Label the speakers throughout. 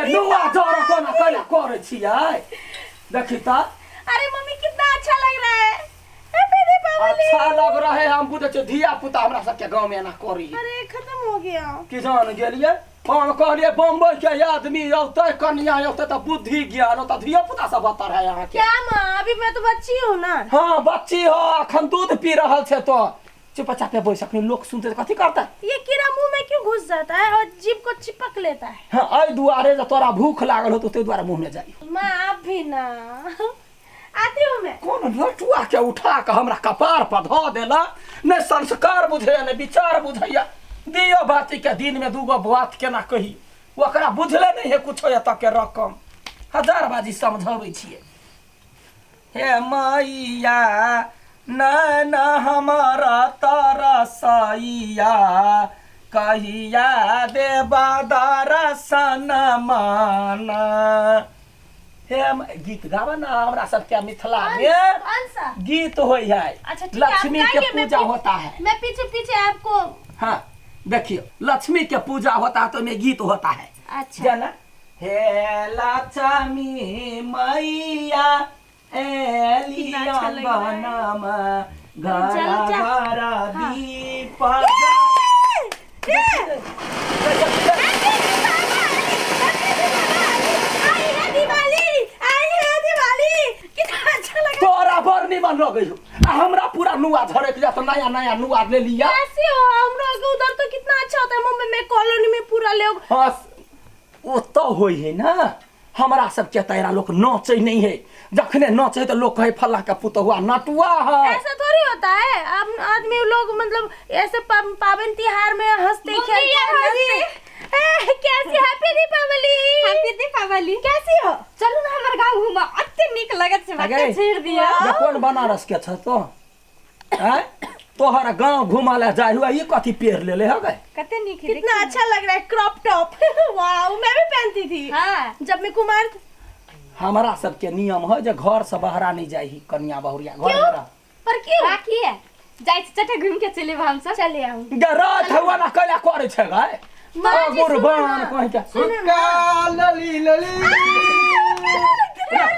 Speaker 1: ये नुआ जोरा को ना कला करे छियै देखी त
Speaker 2: अरे मम्मी कितना अच्छा लग रहा है हैप्पी दीपावली।
Speaker 1: अच्छा लग रहा है हम बुझे छ धिया पुता हमरा सब के गांव में ना करी
Speaker 2: अरे खत्म हो गया
Speaker 1: किसान गेलिए हम कहलिए बम्बई के आदमी औते कन्या औते त बुद्धि ज्ञान औते धिया पुता सब बता है यहाँ के
Speaker 2: क्या माँ अभी मैं तो बच्ची हूँ ना।
Speaker 1: हाँ बच्ची हो अखन दूध पी रहल छे तो चुपचाप पे बैठ अपने लोग सुनते तो कथी करता है
Speaker 2: ये कीड़ा मुंह में क्यों घुस जाता है और जीभ को चिपक लेता है।
Speaker 1: हाँ आई दुआरे जो तोरा भूख लागल हो तो ते द्वारा मुंह में जाई
Speaker 2: माँ आप भी ना आती हूँ मैं।
Speaker 1: कौन लटुआ के उठा के हमरा कपार पर धो देला ने संस्कार बुझे ने विचार बुझैया दियो बाती के दिन में दूगो बात केना कही ओकरा बुझले नहीं है कुछ एत के रकम हजार बाजी समझाबै छियै हे मैया न हमारा तरसैया कहिया देबा दर्शन माना हे गीत गावा ना हमरा सबके मिथिला में
Speaker 2: कौन सा
Speaker 1: गीत होय है
Speaker 2: अच्छा ठीक है, आप
Speaker 1: लक्ष्मी के
Speaker 2: गाइए,
Speaker 1: पूजा होता है
Speaker 2: मैं पीछे पीछे आपको।
Speaker 1: हाँ देखियो लक्ष्मी के पूजा होता है तो में गीत होता है
Speaker 2: अच्छा
Speaker 1: जना हे लक्ष्मी मैया एलिया
Speaker 2: अच्छा लग रहा है।
Speaker 1: बनम
Speaker 2: चल, चल।
Speaker 1: घर दीप तोरा बड़ निमन लगे हो हमरा पूरा नुआ झड़क जा तो नया नया नुआ ले लिया
Speaker 2: कैसे हो हम लोग उधर तो कितना अच्छा होता है मुंबई में कॉलोनी में पूरा लोग।
Speaker 1: हाँ वो तो होई है ना हमरा सब के तेरा लोग नाचे नहीं है जखने नाचे तो लोग कहे फल्ला का पुतहुआ नटुआ है
Speaker 2: ऐसा थोड़ी होता है अब आदमी लोग मतलब ऐसे पावन त्योहार में हंसते खेलते कैसी हैप्पी दीपावली कैसी हो।
Speaker 3: चलू ना हमर गांव घुमा अत्ते निक लगत से बाटे छेड़ दिया
Speaker 1: ये कौन बनारस के छ तो हैं तोहरा गांव घुमा ले जाय हुआ ये कथी पेड़ ले ले हगे
Speaker 3: कते निक है
Speaker 2: कितना अच्छा लग रहा है क्रॉप टॉप वाओ मैं भी पहनती थी
Speaker 3: हां
Speaker 2: जब मैं कुमार
Speaker 1: हमारा सबके नियम है जे घर से बाहर नहीं जाई कन्या बहुरिया घर में रह
Speaker 2: पर क्यों
Speaker 3: बाकी है जाई चटे घूम के चले हम सब
Speaker 2: चले आऊं
Speaker 1: गरात हुआ ना कला करे छै गाय गुरबान कहि के
Speaker 4: सुक्का लली लली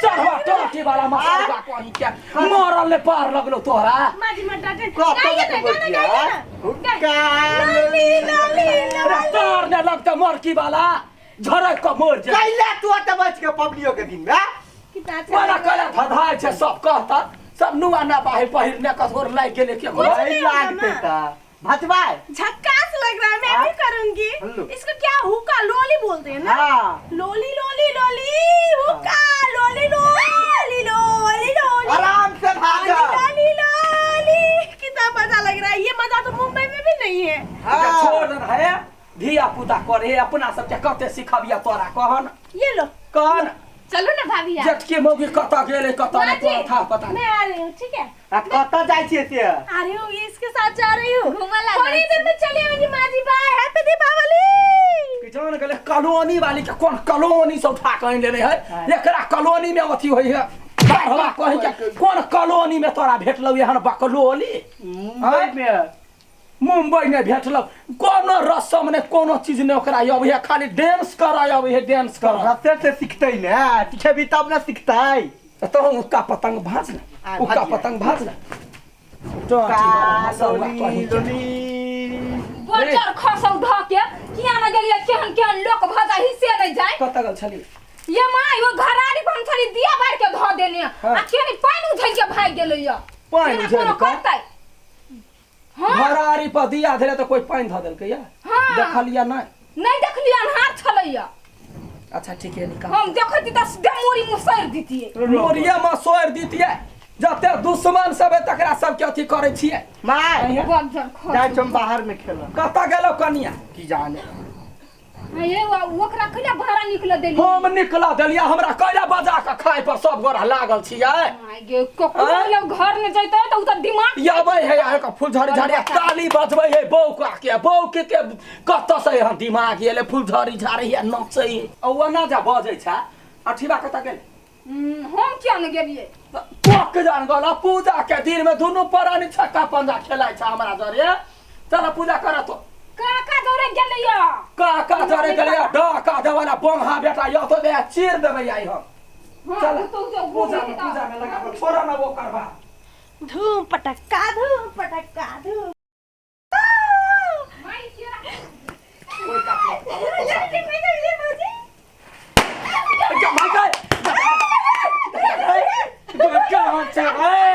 Speaker 1: चढ़वा टोटी वाला मसाला कहि के मरल ले पार लगलो तोरा
Speaker 2: माजी मटाटे
Speaker 4: सुक्का
Speaker 2: लली लली
Speaker 1: तार ने लगता मरकी वाला झरक के मर जा
Speaker 4: कैला तू त बच के पबलियो के दिन में
Speaker 2: कितना अच्छा
Speaker 1: वाला कला धधाय छै सब कहता सब नुआ ना बाहर पहिरने कसोर लाग गेले के
Speaker 4: भाई लागते ता भतवाई
Speaker 2: झक्कास लग रहा है मैं भी करूंगी। इसको क्या हुक्का लोली बोलते हैं ना।
Speaker 4: हां
Speaker 2: लोली लोली लोली हुक्का लोली लोली लोली लोली
Speaker 4: आराम से भागा
Speaker 2: लोली लोली कितना मजा लग रहा है ये मजा तो मुंबई में भी नहीं है।
Speaker 4: हाँ।
Speaker 1: छोड़ रहे धिया पुता करे अपना सबके कते सिखबिया तोरा कहन
Speaker 2: ये लो
Speaker 1: कहन
Speaker 3: चलू ना भाभी यार
Speaker 1: जट के मौगी कता गेले कता ने तोरा था पता
Speaker 2: मैं आ रही हूँ ठीक है
Speaker 4: अब कत जाई छिए से
Speaker 2: आ रही हूँ ये इसके साथ जा रही हूँ
Speaker 3: घुमला
Speaker 2: थोड़ी देर में चली आऊंगी माँ जी बाय हैप्पी दीपावली।
Speaker 1: किसान गेले कॉलोनी वाली के कौन कॉलोनी से उठा के ले रहे है एकरा कॉलोनी में अथी होई है बाहरवा कहि के कौन कॉलोनी में तोरा भेटलौ एहन बकलोली
Speaker 4: मुंबई में
Speaker 1: मुंबई में भेटलौ कोनो रसम ने कोनो चीज ने ओकरा अब है खाली डांस कर अब है डांस कर
Speaker 4: रस्ते से सीखतै ना सीखे भी तब ना सीखतै
Speaker 1: तो उका पतंग भाज ना उका पतंग भाज ना तो
Speaker 4: लोली लोली
Speaker 3: बचर खसौ ध के किया ना गेलिए केहन केहन लोक भाजा हिस्से नहीं जाए
Speaker 1: कत गल छली
Speaker 3: ये मां यो घरारी बन छली दिया बार के ध देने आ केनी पानी उझल के भाग गेलै या
Speaker 1: पानी उझल के
Speaker 3: करतै
Speaker 1: घरारी पर दिया धरे तो कोई पानी ध देलकै या
Speaker 3: हाँ।
Speaker 1: देखलिया
Speaker 3: नहीं देखलिए अन्हार छलै या
Speaker 1: अच्छा ठीक है निकाल
Speaker 3: हम देखति त डमोरी मुसर दितिए
Speaker 1: मोरिया में सोर दीतिए जते दुश्मन सब है तकरा सब के अथी करे छिए
Speaker 4: माय
Speaker 3: बचर खस
Speaker 4: जाय हम बाहर में खेल
Speaker 1: कत गेलो कनिया
Speaker 4: की जाने
Speaker 3: ये ओकरा कला बाहर निकल देली
Speaker 1: हम निकला देलिया हमरा कैला बजा के खाए पर सब गोरा लागल छिए
Speaker 3: आगे कोकरो लोग घर में जइतो त उ त दिमाग
Speaker 1: याबै है आ का फुलझड़ी झाड़ी ताली बजबै है बौका के बौके के कत से हम दिमाग एले फुलझड़ी झाड़ी है नचै औ ना जा बजै छ अठीबा कत गेल
Speaker 3: हम क्या न गेलिए
Speaker 1: पक जान गला पूजा के दिन में दोनों परानी छक्का पंजा खेलाय छ हमरा जरे चल पूजा कर तो
Speaker 3: काका दौड़े गेलिया
Speaker 1: का जरे गेले डका देवाला बंहा बेटा यो तो दे चीर देबै आई हम चल
Speaker 3: तू जो
Speaker 1: पूजा में लगा छोरा ना वो करबा
Speaker 2: धूम पटक्का धूम पटक्का धूम
Speaker 3: माई चिरा
Speaker 1: कोई का
Speaker 2: जल्दी कोई जल्दी बाजी
Speaker 1: क्या भाई क्या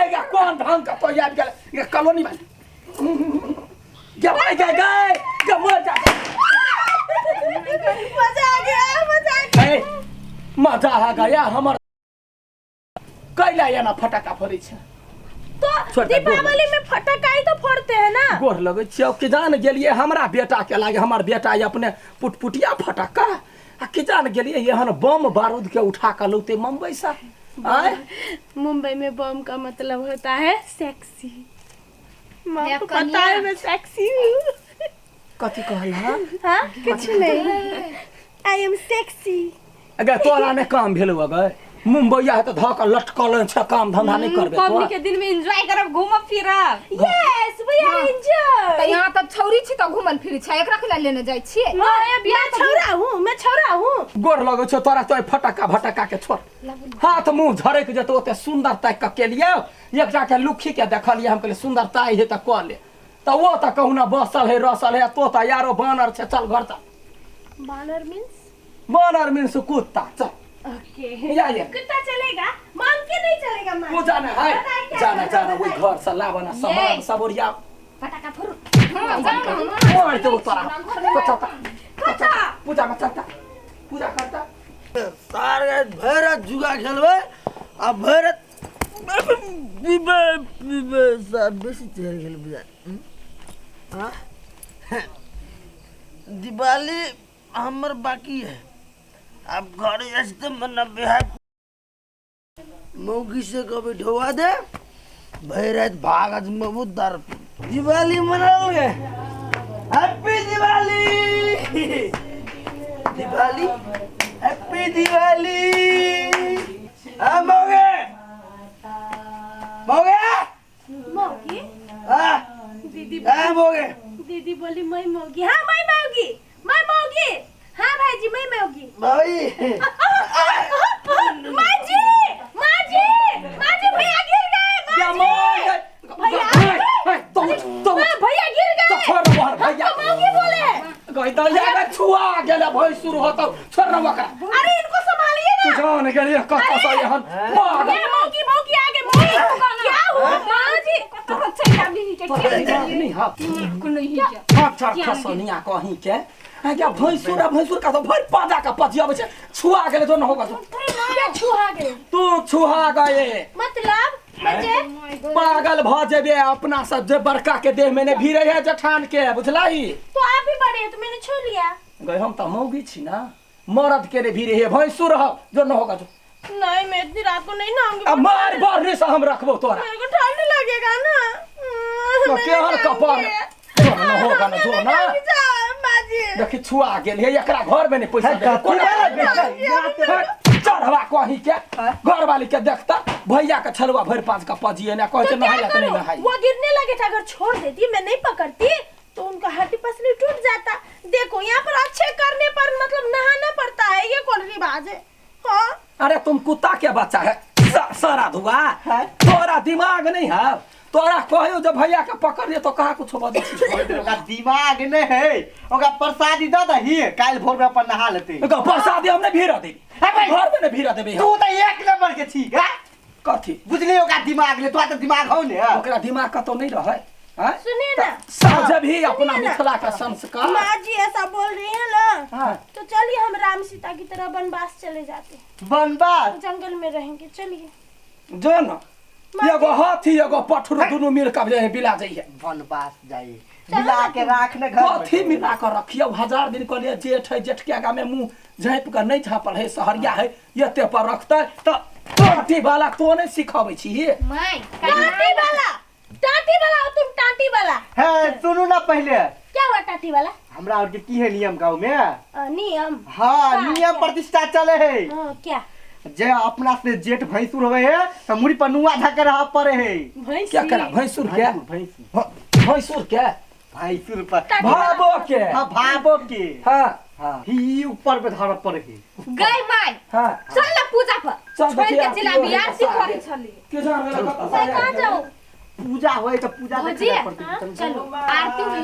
Speaker 1: क्या कौन ढंग का तो याद कर ये कॉलोनी में क्या भाई क्या मर जा
Speaker 2: मजा आ गया
Speaker 1: मजा आ गया हमर कैला या ना फटाका फोड़ी छे
Speaker 2: तो दीपावली में फटाका ही तो फोड़ते हैं ना
Speaker 1: गोर लगे छियौ कि जान गेलिए हमरा बेटा के लागे हमर बेटा अपने पुटपुटिया फटाका आ कि जान गेलिए एहन बम बारूद के उठा के लौते मुंबई से आए
Speaker 2: मुंबई में बम का मतलब होता है सेक्सी
Speaker 3: ये
Speaker 2: को
Speaker 3: कन्या।
Speaker 2: पता है मैं सेक्सी हूँ
Speaker 1: कथी कहला
Speaker 2: हाँ कुछ नहीं आई एम सेक्सी
Speaker 1: अगर तोरा ने काम भेलौ अगर मुंबईया है तो धक लटकल छ काम धंधा नहीं करबे
Speaker 3: पबनी
Speaker 1: तो
Speaker 3: के दिन में एंजॉय करब घूमब फिरब
Speaker 2: यस वी आर
Speaker 3: तो
Speaker 2: एंजॉय
Speaker 3: यहाँ तब छौरी छी तो घूमल फिरै छै एकरा के लेने जाइ छियै
Speaker 2: मैं छौरा हूँ
Speaker 1: गोर लगै छ तोरा तो फटाका भटका के छोड़ हाथ मुंह झरक जेतो ओते सुंदर ताक के केलिए एकटा के लुखी के देखलिए हम कहले सुंदरता है त क ले त वो त कहूना बसल है रसल है तो त यारो बानर छ चल घर त बानर मीन्स कुत्ता चल
Speaker 2: ओके
Speaker 1: या
Speaker 2: कुत्ता चलेगा मंकी नहीं चलेगा मां
Speaker 1: वो जाना है जाना वही घर से लावना सामान सब ओरिया
Speaker 3: फटाका फोड़
Speaker 1: मोर के तोरा कचता पूजा में चलता पूजा करता
Speaker 5: सारे भैरत जुगा खेलबे आ भैरत बीबे सब बेसी चेहरे खेल बुझा हां दिवाली हमर बाकी है अब घर जैसे मना बिहार मौगी से कभी ढोवा दे भैरत भागत मबूदार दिवाली मनाओगे हैप्पी दिवाली दिवाली हैप्पी दिवाली मौगे मौगे
Speaker 2: मौगी
Speaker 5: हाँ
Speaker 2: दीदी
Speaker 5: मौगे
Speaker 2: दीदी बोली मैं मौगी हाँ मैं मौगी हाँ भाईजी मैं मौगी
Speaker 5: भाई
Speaker 2: माँ जी भैया गिर गए
Speaker 1: क्या
Speaker 2: भैया गिर गए
Speaker 1: तो छोड़ रहा भैया
Speaker 2: मौगी बोले
Speaker 1: गई तो या छुआ गेला भई शुरू होता छोड़ रहा वकरा
Speaker 2: अरे इनको संभालिए ना
Speaker 1: तू जान गेलिए कत्ता से यहन मार
Speaker 2: ये मौगी आगे मौगी क्या हुआ माँ जी
Speaker 3: कतऽ छै आबी के
Speaker 1: नहीं हां
Speaker 3: को नहीं है
Speaker 1: अच्छा खसनिया कहीं के क्या भैंसुर का तो भर पाजा का पजिया बचे छुआ गेले तो न होगा तो
Speaker 2: क्या छुआ गए
Speaker 1: तू छुआ गए
Speaker 2: मतलब मुझे
Speaker 1: पागल भ जेबे अपना सब जे बड़का के देह में ने भीरे है जठान के बुझलाई
Speaker 2: तो आप ही बड़े हैं तो मैंने छू लिया
Speaker 1: गए हम तो मौगी छी ना मरद के रे भीरे है भैंसुर हो जो न होगा जो
Speaker 2: नहीं मैं इतनी रात को नहीं नहाऊंगी
Speaker 1: अब मार बार से हम रखबो तोरा
Speaker 2: मेरे को ठंड लगेगा ना
Speaker 1: तो के हर कपार जो न होगा ना जो ना
Speaker 2: माजी
Speaker 1: देखी छुआ गेल है एकरा घर में नहीं पैसा दे कोना चढ़वा कहीं के घर वाली के देखता भैया का छलवा भर पांच का पजिए ना कहते नहाया तो नहीं नहाई
Speaker 2: वो गिरने लगे थे अगर छोड़ देती मैं नहीं पकड़ती तो उनका हड्डी पसली टूट जाता देखो यहाँ पर अच्छे करने पर मतलब नहाना पड़ता है ये कौन रिवाज है हाँ
Speaker 1: अरे तुम कुत्ता के बच्चा है सारा धुआ तोरा दिमाग नहीं है तोरा कहियो जब भैया के पकड़ ले तो कहा कुछ बदल
Speaker 4: ओका दिमाग नहीं है ओका प्रसादी द दही काल भोर में अपन नहा लेते
Speaker 1: ओका प्रसादी हमने भीरा दे घर में ने भीरा देबे
Speaker 4: तू तो एक नंबर के ठीक है
Speaker 1: कथी
Speaker 4: बुझली ओका दिमाग ले तो दिमाग हो ने
Speaker 1: ओकरा दिमाग का तो नहीं रहे हैं
Speaker 2: सुनिए ना
Speaker 1: समझ भी अपना मिथिला का संस्कार
Speaker 2: माँ जी ऐसा बोल रही है ना
Speaker 1: हाँ।
Speaker 2: तो चलिए हम राम सीता की तरह वनवास चले जाते
Speaker 4: बनबास
Speaker 2: जंगल में रहेंगे चलिए
Speaker 1: जो न एगो हाथी एगो पठुर दोनों मिल के जे बिला जाइए
Speaker 4: बनबास जाइए मिला के राखने घर
Speaker 1: कथी मिला कर रखियो 1000 दिन के लिए जेठ है जेठ के आगा में मुंह झाँप कर नहीं झापल है सहरिया है ये पर रखते तो टाटी वाला तो नहीं सिखावे छी
Speaker 3: माई
Speaker 2: टाटी वाला हो तुम टाटी वाला
Speaker 4: है सुनो ना पहले
Speaker 2: क्या हुआ टाटी वाला
Speaker 4: हमरा और के की है नियम गांव में
Speaker 2: नियम
Speaker 4: हाँ नियम प्रतिष्ठा चले है
Speaker 2: क्या
Speaker 4: जे अपना से जेठ भैंसुर होवे है तो मुड़ी पर नुआ धके रहा पड़े है
Speaker 1: क्या करा भैंसुर क्या
Speaker 4: भैंसुर
Speaker 1: भैंसुर क्या
Speaker 4: 250 रुपया
Speaker 1: भाबो के
Speaker 4: हाँ भाबो के
Speaker 1: हाँ
Speaker 4: हाँ ही ऊपर पे धर पर ही
Speaker 3: गई माई
Speaker 1: हाँ
Speaker 3: चल ना पूजा पर
Speaker 1: चल
Speaker 3: छोड़
Speaker 1: देखिए,
Speaker 3: के
Speaker 1: आप
Speaker 3: चला
Speaker 1: लोग
Speaker 3: बियाह से
Speaker 1: सारे।
Speaker 3: करे चली
Speaker 1: के जान गेला कत
Speaker 2: मैं कहाँ जाऊँ
Speaker 4: पूजा होए तो पूजा
Speaker 3: भौजी
Speaker 4: देखे पड़ती है
Speaker 3: चलो आरती हुई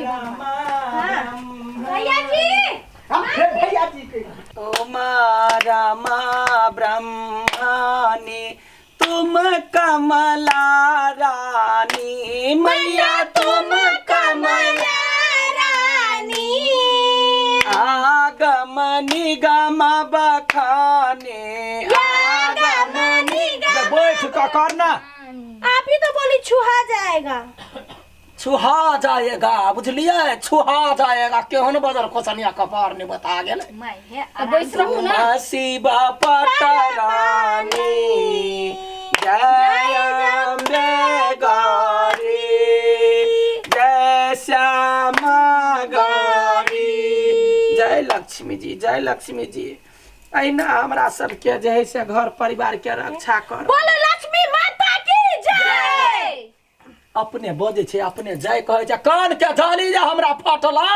Speaker 2: भैया जी
Speaker 4: हम फिर भैया जी के
Speaker 1: रमा ब्रह्मानी तुम कमला रानी मैया तुम कमला आगम निगम बखाने आगम निगम बैठ का करना
Speaker 2: आप ही तो बोली छुहा जाएगा
Speaker 1: छुहा जाएगा बुझलिए छुहा जाएगा केहन बदल खोसनिया कपार ने बता गेल
Speaker 3: मैं है अब बैठ रहू ना
Speaker 1: शिव पटरानी जय अम्बे गौरी जय श्यामा गौरी जय लक्ष्मी जी अहिना हमरा सबके जे है से घर परिवार के रक्षा कर
Speaker 2: बोलो लक्ष्मी माता की जय
Speaker 1: अपने बजे छे अपने जय कहे छे कान के जाली जे हमरा फटला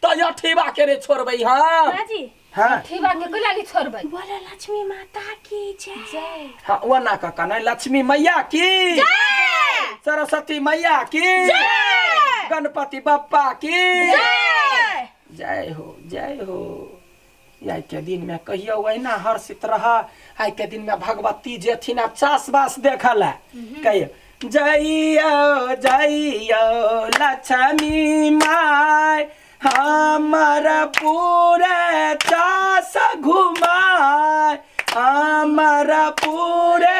Speaker 1: तो यठीबा के रे छोड़बै हां
Speaker 2: जी
Speaker 1: हां
Speaker 3: ठीबा के गुलाली छोड़बै
Speaker 2: बोलो लक्ष्मी माता की जय
Speaker 1: हां वना का कना लक्ष्मी मैया की
Speaker 2: जय
Speaker 1: सरस्वती मैया की
Speaker 2: जय
Speaker 1: गणपति बप्पा की
Speaker 2: जय
Speaker 1: जय हो आई के दिन में कहियो वहीना हर्षित रहा आई के दिन में भगवती जेथिन चास बास देखल कहियो जइयो लक्ष्मी माय हमर पूरे चास घुमाय हमर पूरे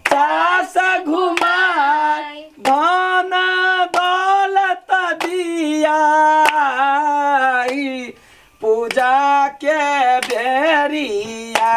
Speaker 1: चास घुमाय धन दौलत दिया पूजा के बेरिया